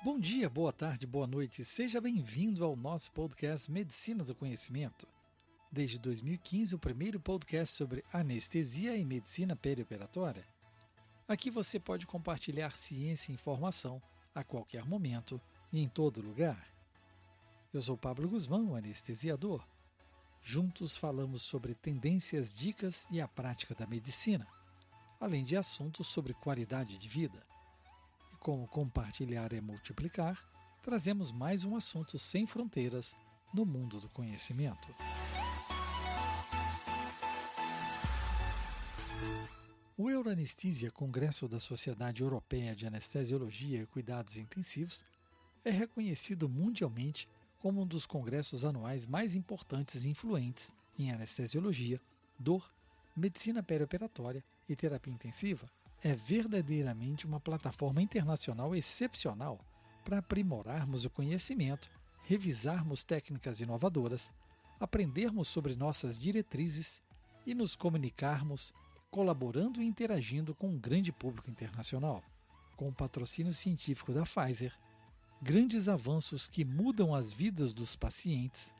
Bom dia, boa tarde, boa noite. Seja bem-vindo ao nosso podcast Medicina do Conhecimento. Desde 2015, o primeiro podcast sobre anestesia e medicina perioperatória. Aqui você pode compartilhar ciência e informação a qualquer momento e em todo lugar. Eu sou Pablo Guzmão, anestesiador. Juntos falamos sobre tendências, dicas e a prática da medicina, além de assuntos sobre qualidade de vida. E como compartilhar é multiplicar, trazemos mais um assunto sem fronteiras no mundo do conhecimento. O Euroanesthesia, Congresso da Sociedade Europeia de Anestesiologia e Cuidados Intensivos, é reconhecido mundialmente como um dos congressos anuais mais importantes e influentes em anestesiologia, dor, medicina perioperatória e terapia intensiva. É verdadeiramente uma plataforma internacional excepcional para aprimorarmos o conhecimento, revisarmos técnicas inovadoras, aprendermos sobre nossas diretrizes e nos comunicarmos, colaborando e interagindo com um grande público internacional. Com o patrocínio científico da Pfizer, grandes avanços que mudam as vidas dos pacientes,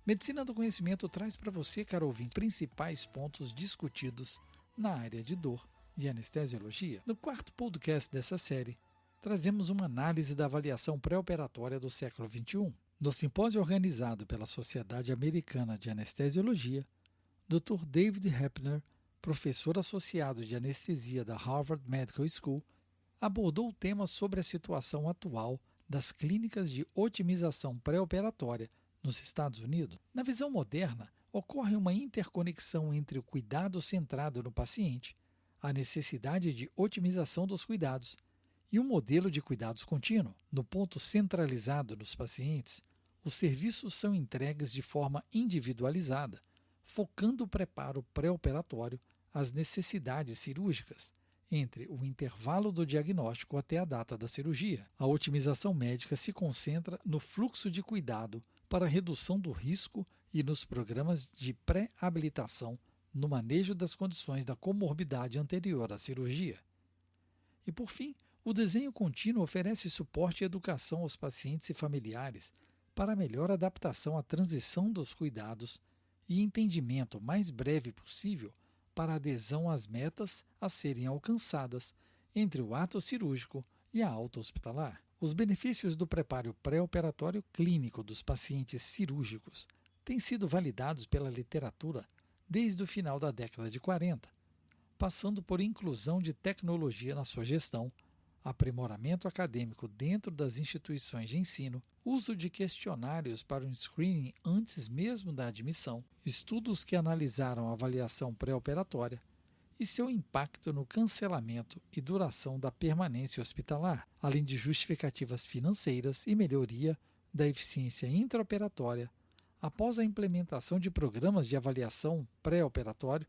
Medicina do Conhecimento traz para você, caro ouvinte, principais pontos discutidos na área de dor e anestesiologia. No quarto podcast dessa série, trazemos uma análise da avaliação pré-operatória do século XXI. No simpósio organizado pela Sociedade Americana de Anestesiologia, Dr. David Heppner, professor associado de anestesia da Harvard Medical School, abordou o tema sobre a situação atual das clínicas de otimização pré-operatória nos Estados Unidos. Na visão moderna, ocorre uma interconexão entre o cuidado centrado no paciente, a necessidade de otimização dos cuidados e um modelo de cuidados contínuo. No ponto centralizado nos pacientes, os serviços são entregues de forma individualizada, focando o preparo pré-operatório às necessidades cirúrgicas, entre o intervalo do diagnóstico até a data da cirurgia. A otimização médica se concentra no fluxo de cuidado para a redução do risco e nos programas de pré-habilitação no manejo das condições da comorbidade anterior à cirurgia. E, por fim, o desenho contínuo oferece suporte e educação aos pacientes e familiares para a melhor adaptação à transição dos cuidados e entendimento mais breve possível para a adesão às metas a serem alcançadas entre o ato cirúrgico e a alta hospitalar. Os benefícios do preparo pré-operatório clínico dos pacientes cirúrgicos têm sido validados pela literatura desde o final da década de 40, passando por inclusão de tecnologia na sua gestão, aprimoramento acadêmico dentro das instituições de ensino, uso de questionários para um screening antes mesmo da admissão, estudos que analisaram a avaliação pré-operatória e seu impacto no cancelamento e duração da permanência hospitalar, além de justificativas financeiras e melhoria da eficiência intraoperatória após a implementação de programas de avaliação pré-operatório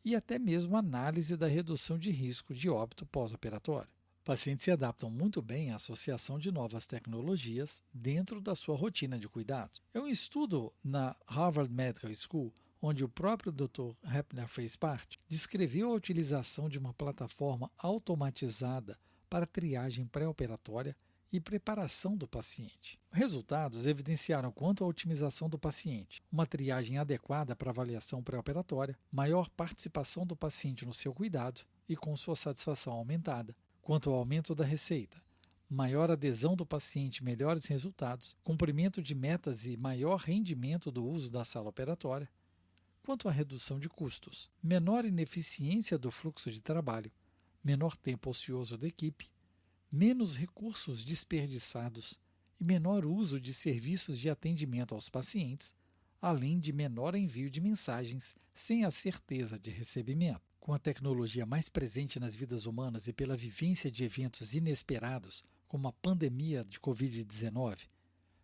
e até mesmo análise da redução de risco de óbito pós-operatório. Pacientes se adaptam muito bem à associação de novas tecnologias dentro da sua rotina de cuidados. É um estudo na Harvard Medical School, onde o próprio Dr. Heppner fez parte, descreveu a utilização de uma plataforma automatizada para triagem pré-operatória e preparação do paciente. Resultados evidenciaram quanto à otimização do paciente, uma triagem adequada para avaliação pré-operatória, maior participação do paciente no seu cuidado e com sua satisfação aumentada, quanto ao aumento da receita, maior adesão do paciente e melhores resultados, cumprimento de metas e maior rendimento do uso da sala operatória, quanto à redução de custos, menor ineficiência do fluxo de trabalho, menor tempo ocioso da equipe, menos recursos desperdiçados e menor uso de serviços de atendimento aos pacientes, além de menor envio de mensagens sem a certeza de recebimento. Com a tecnologia mais presente nas vidas humanas e pela vivência de eventos inesperados, como a pandemia de Covid-19,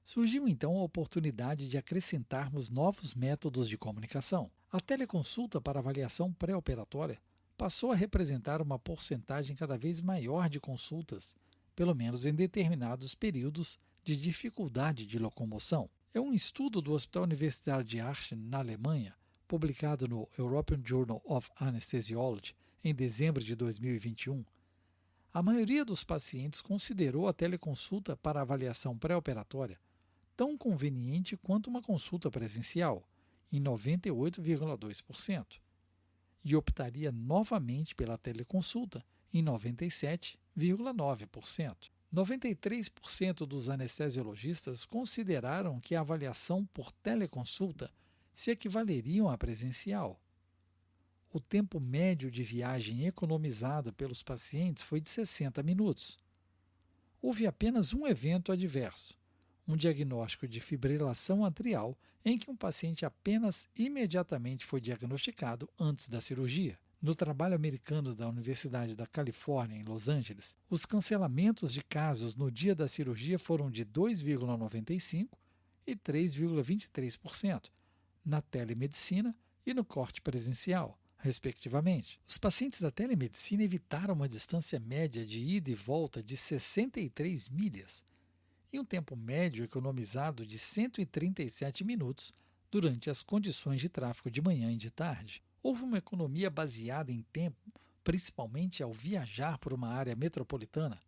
surgiu então a oportunidade de acrescentarmos novos métodos de comunicação. A teleconsulta para avaliação pré-operatória passou a representar uma porcentagem cada vez maior de consultas, pelo menos em determinados períodos de dificuldade de locomoção. É um estudo do Hospital Universitário de Aachen, na Alemanha, publicado no European Journal of Anesthesiology em dezembro de 2021, a maioria dos pacientes considerou a teleconsulta para avaliação pré-operatória tão conveniente quanto uma consulta presencial, em 98,2%, e optaria novamente pela teleconsulta, em 97,9%. 93% dos anestesiologistas consideraram que a avaliação por teleconsulta se equivaleriam à presencial. O tempo médio de viagem economizado pelos pacientes foi de 60 minutos. Houve apenas um evento adverso, um diagnóstico de fibrilação atrial em que um paciente apenas imediatamente foi diagnosticado antes da cirurgia. No trabalho americano da Universidade da Califórnia, em Los Angeles, os cancelamentos de casos no dia da cirurgia foram de 2,95% e 3,23% na telemedicina e no corte presencial, respectivamente. Os pacientes da telemedicina evitaram uma distância média de ida e volta de 63 milhas e um tempo médio economizado de 137 minutos durante as condições de tráfego de manhã e de tarde. Houve uma economia baseada em tempo, principalmente ao viajar por uma área metropolitana,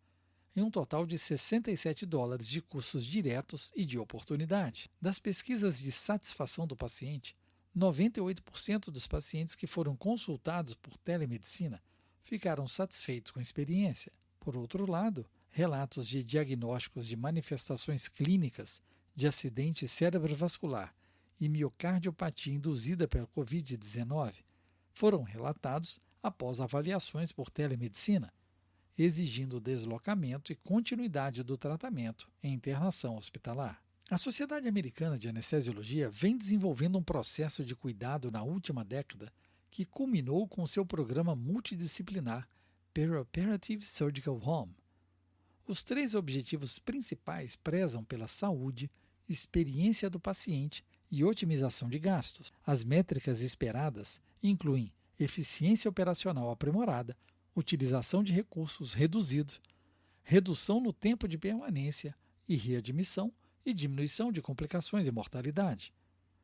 em um total de $67 de custos diretos e de oportunidade. Das pesquisas de satisfação do paciente, 98% dos pacientes que foram consultados por telemedicina ficaram satisfeitos com a experiência. Por outro lado, relatos de diagnósticos de manifestações clínicas de acidente cerebrovascular e miocardiopatia induzida pela Covid-19 foram relatados após avaliações por telemedicina, exigindo deslocamento e continuidade do tratamento em internação hospitalar. A Sociedade Americana de Anestesiologia vem desenvolvendo um processo de cuidado na última década que culminou com seu programa multidisciplinar Perioperative Surgical Home. Os 3 objetivos principais prezam pela saúde, experiência do paciente e otimização de gastos. As métricas esperadas incluem eficiência operacional aprimorada, utilização de recursos reduzidos, redução no tempo de permanência e readmissão e diminuição de complicações e mortalidade,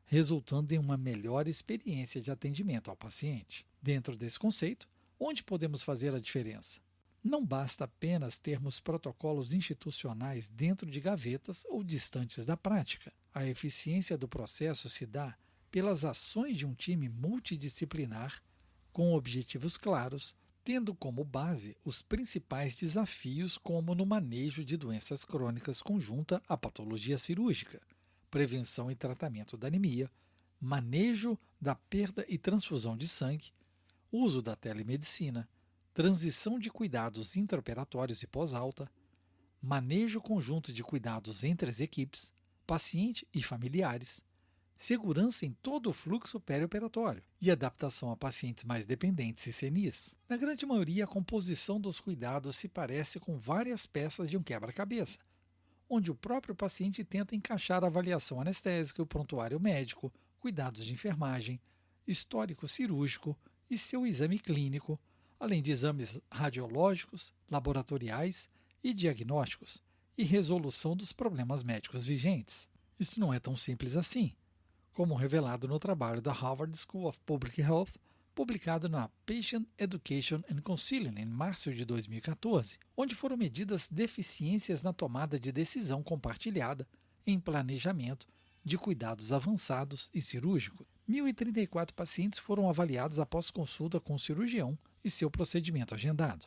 resultando em uma melhor experiência de atendimento ao paciente. Dentro desse conceito, onde podemos fazer a diferença? Não basta apenas termos protocolos institucionais dentro de gavetas ou distantes da prática. A eficiência do processo se dá pelas ações de um time multidisciplinar com objetivos claros, tendo como base os principais desafios como no manejo de doenças crônicas conjunta à patologia cirúrgica, prevenção e tratamento da anemia, manejo da perda e transfusão de sangue, uso da telemedicina, transição de cuidados intraoperatórios e pós-alta, manejo conjunto de cuidados entre as equipes, paciente e familiares, segurança em todo o fluxo perioperatório e adaptação a pacientes mais dependentes e senis. Na grande maioria, a composição dos cuidados se parece com várias peças de um quebra-cabeça, onde o próprio paciente tenta encaixar a avaliação anestésica, o prontuário médico, cuidados de enfermagem, histórico cirúrgico e seu exame clínico, além de exames radiológicos, laboratoriais e diagnósticos, e resolução dos problemas médicos vigentes. Isso não é tão simples assim, como revelado no trabalho da Harvard School of Public Health, publicado na Patient Education and Counseling em março de 2014, onde foram medidas deficiências na tomada de decisão compartilhada em planejamento de cuidados avançados e cirúrgicos. 1.034 pacientes foram avaliados após consulta com o cirurgião e seu procedimento agendado.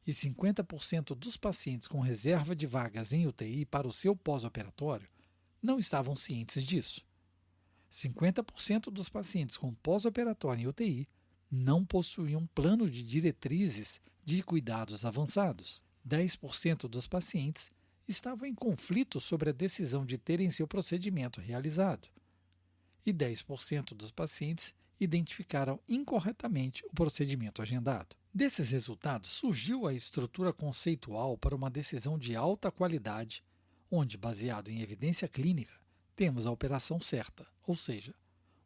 E 50% dos pacientes com reserva de vagas em UTI para o seu pós-operatório não estavam cientes disso. 50% dos pacientes com pós-operatório em UTI não possuíam plano de diretrizes de cuidados avançados. 10% dos pacientes estavam em conflito sobre a decisão de terem seu procedimento realizado. E 10% dos pacientes identificaram incorretamente o procedimento agendado. Desses resultados, surgiu a estrutura conceitual para uma decisão de alta qualidade, onde, baseado em evidência clínica, temos a operação certa, ou seja,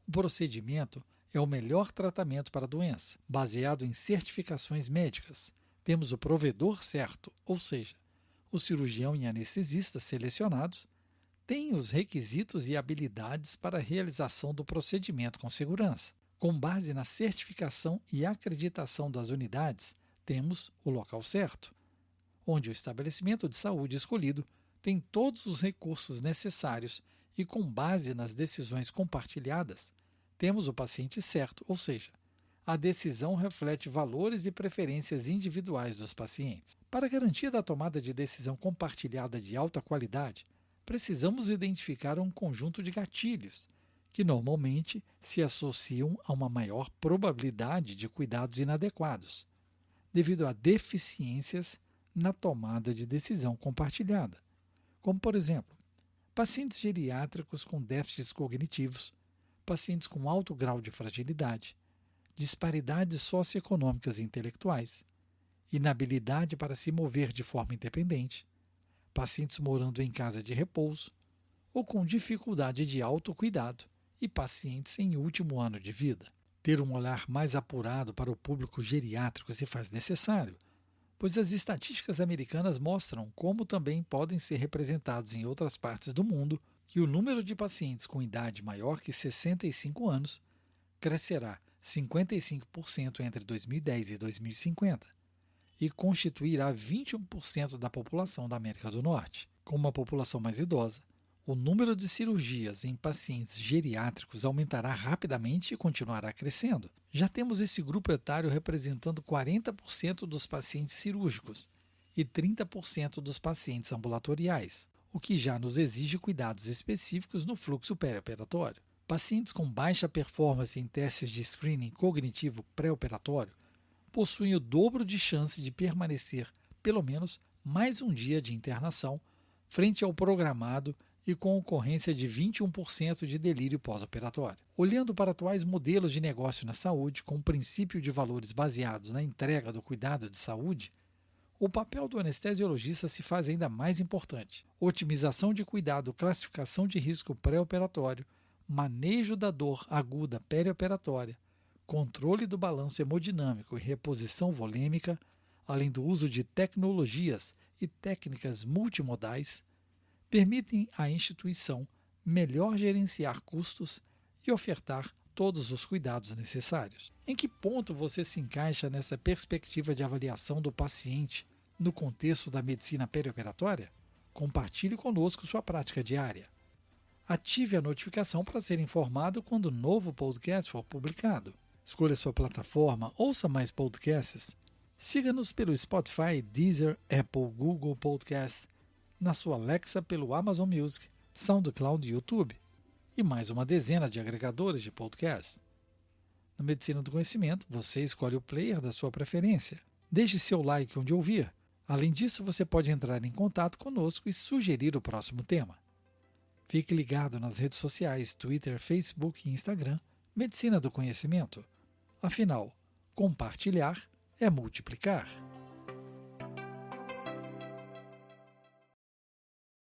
o procedimento é o melhor tratamento para a doença. Baseado em certificações médicas, temos o provedor certo, ou seja, o cirurgião e anestesista selecionados têm os requisitos e habilidades para a realização do procedimento com segurança. Com base na certificação e acreditação das unidades, temos o local certo, onde o estabelecimento de saúde escolhido tem todos os recursos necessários e, com base nas decisões compartilhadas, temos o paciente certo, ou seja, a decisão reflete valores e preferências individuais dos pacientes. Para garantia da tomada de decisão compartilhada de alta qualidade, precisamos identificar um conjunto de gatilhos, que normalmente se associam a uma maior probabilidade de cuidados inadequados, devido a deficiências na tomada de decisão compartilhada, como, por exemplo, pacientes geriátricos com déficits cognitivos, pacientes com alto grau de fragilidade, disparidades socioeconômicas e intelectuais, inabilidade para se mover de forma independente, pacientes morando em casa de repouso ou com dificuldade de autocuidado e pacientes em último ano de vida. Ter um olhar mais apurado para o público geriátrico se faz necessário, pois as estatísticas americanas mostram como também podem ser representados em outras partes do mundo que o número de pacientes com idade maior que 65 anos crescerá 55% entre 2010 e 2050 e constituirá 21% da população da América do Norte. Com uma população mais idosa, o número de cirurgias em pacientes geriátricos aumentará rapidamente e continuará crescendo. Já temos esse grupo etário representando 40% dos pacientes cirúrgicos e 30% dos pacientes ambulatoriais, o que já nos exige cuidados específicos no fluxo perioperatório. Pacientes com baixa performance em testes de screening cognitivo pré-operatório possuem o dobro de chance de permanecer pelo menos mais um dia de internação frente ao programado e com ocorrência de 21% de delírio pós-operatório. Olhando para atuais modelos de negócio na saúde, com o princípio de valores baseados na entrega do cuidado de saúde, o papel do anestesiologista se faz ainda mais importante. Otimização de cuidado, classificação de risco pré-operatório, manejo da dor aguda perioperatória, controle do balanço hemodinâmico e reposição volêmica, além do uso de tecnologias e técnicas multimodais, permitem à instituição melhor gerenciar custos e ofertar todos os cuidados necessários. Em que ponto você se encaixa nessa perspectiva de avaliação do paciente no contexto da medicina perioperatória? Compartilhe conosco sua prática diária. Ative a notificação para ser informado quando um novo podcast for publicado. Escolha sua plataforma, ouça mais podcasts. Siga-nos pelo Spotify, Deezer, Apple, Google Podcasts, na sua Alexa pelo Amazon Music, SoundCloud e YouTube, e mais uma dezena de agregadores de podcast. Na Medicina do Conhecimento, você escolhe o player da sua preferência. Deixe seu like onde ouvir. Além disso, você pode entrar em contato conosco e sugerir o próximo tema. Fique ligado nas redes sociais, Twitter, Facebook e Instagram, Medicina do Conhecimento. Afinal, compartilhar é multiplicar.